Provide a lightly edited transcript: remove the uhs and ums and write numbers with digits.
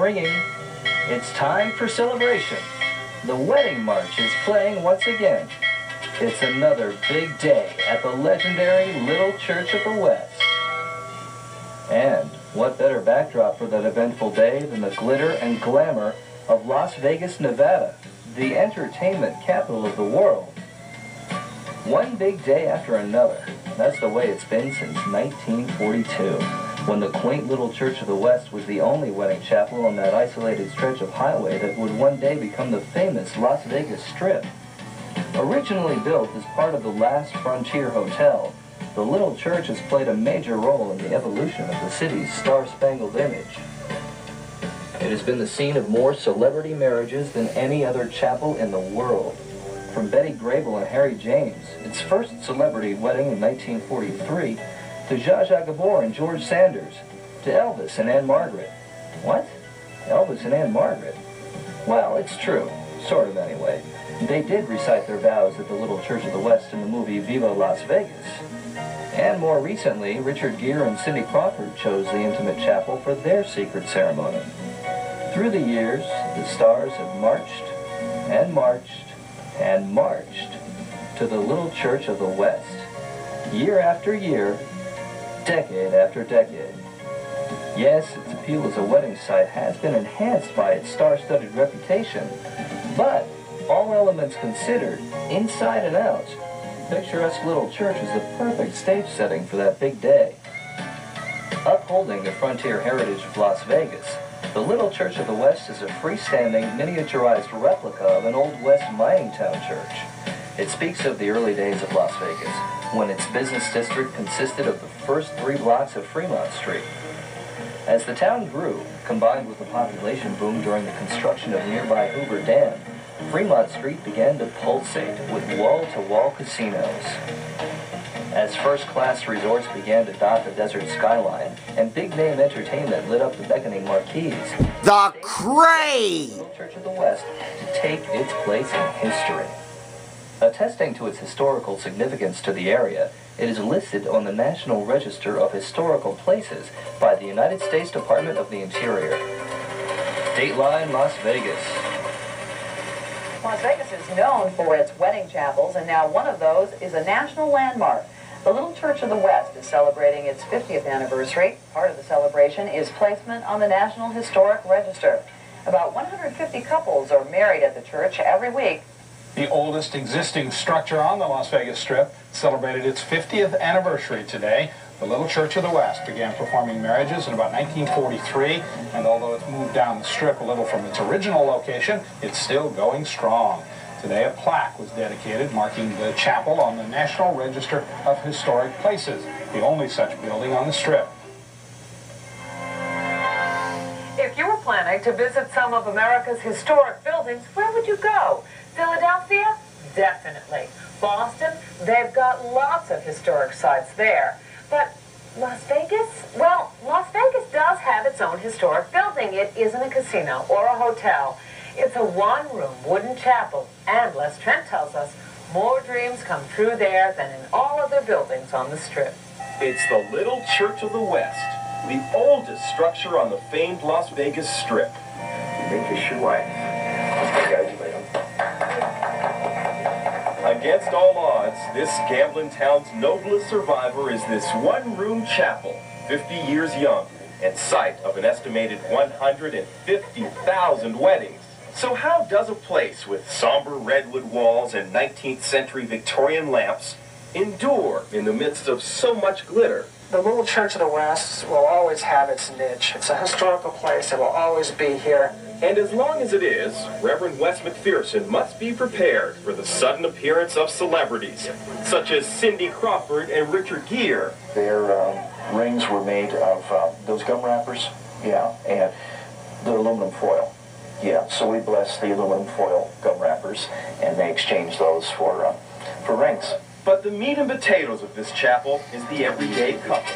ringing. It's time for celebration. The wedding march is playing once again. It's another big day at the legendary Little Church of the West. And what better backdrop for that eventful day than the glitter and glamour of Las Vegas, Nevada, the entertainment capital of the world. One big day after another. That's the way it's been since 1942, when the quaint Little Church of the West was the only wedding chapel on that isolated stretch of highway that would one day become the famous Las Vegas Strip. Originally built as part of the Last Frontier Hotel, the Little Church has played a major role in the evolution of the city's star-spangled image. It has been the scene of more celebrity marriages than any other chapel in the world. From Betty Grable and Harry James, its first celebrity wedding in 1943, to Zsa Zsa Gabor and George Sanders, to Elvis and Anne Margaret. What? Elvis and Anne Margaret? Well, it's true. Sort of, anyway. They did recite their vows at the Little Church of the West in the movie Viva Las Vegas. And more recently, Richard Gere and Cindy Crawford chose the intimate chapel for their secret ceremony. Through the years, the stars have marched and marched and marched to the Little Church of the West, year after year, decade after decade. Yes, its appeal as a wedding site has been enhanced by its star-studded reputation, but all elements considered, inside and out, picturesque Little Church is the perfect stage setting for that big day. Upholding the frontier heritage of Las Vegas, the Little Church of the West is a freestanding, miniaturized replica of an Old West mining town church. It speaks of the early days of Las Vegas, when its business district consisted of the first 3 blocks of Fremont Street. As the town grew, combined with the population boom during the construction of nearby Hoover Dam, Fremont Street began to pulsate with wall-to-wall casinos. As first-class resorts began to dot the desert skyline, and big-name entertainment lit up the beckoning marquees, the Crane! Little Church of the West to take its place in history. Attesting to its historical significance to the area, it is listed on the National Register of Historical Places by the United States Department of the Interior. Dateline Las Vegas. Las Vegas is known for its wedding chapels, and now one of those is a national landmark. The Little Church of the West is celebrating its 50th anniversary. Part of the celebration is placement on the National Historic Register. About 150 couples are married at the church every week. The oldest existing structure on the Las Vegas Strip celebrated its 50th anniversary today. The Little Church of the West began performing marriages in about 1943, and although it's moved down the Strip a little from its original location, it's still going strong. Today, a plaque was dedicated marking the chapel on the National Register of Historic Places, the only such building on the Strip. If you were planning to visit some of America's historic buildings, where would you go? Philadelphia? Definitely. Boston? They've got lots of historic sites there. But Las Vegas? Well, Las Vegas does have its own historic building. It isn't a casino or a hotel. It's a one-room wooden chapel, and Les Trent tells us more dreams come true there than in all other buildings on the Strip. It's the Little Church of the West, the oldest structure on the famed Las Vegas Strip. Make this your wife. Against all odds, this gambling town's noblest survivor is this one-room chapel, 50 years young, and site of an estimated 150,000 weddings. So how does a place with somber redwood walls and 19th century Victorian lamps endure in the midst of so much glitter? The Little Church of the West will always have its niche. It's a historical place. It will always be here. And as long as it is, Reverend Wes McPherson must be prepared for the sudden appearance of celebrities, such as Cindy Crawford and Richard Gere. Their rings were made of those gum wrappers, and the aluminum foil. So we blessed the aluminum foil gum wrappers, and they exchanged those for rings. But the meat and potatoes of this chapel is the everyday couple.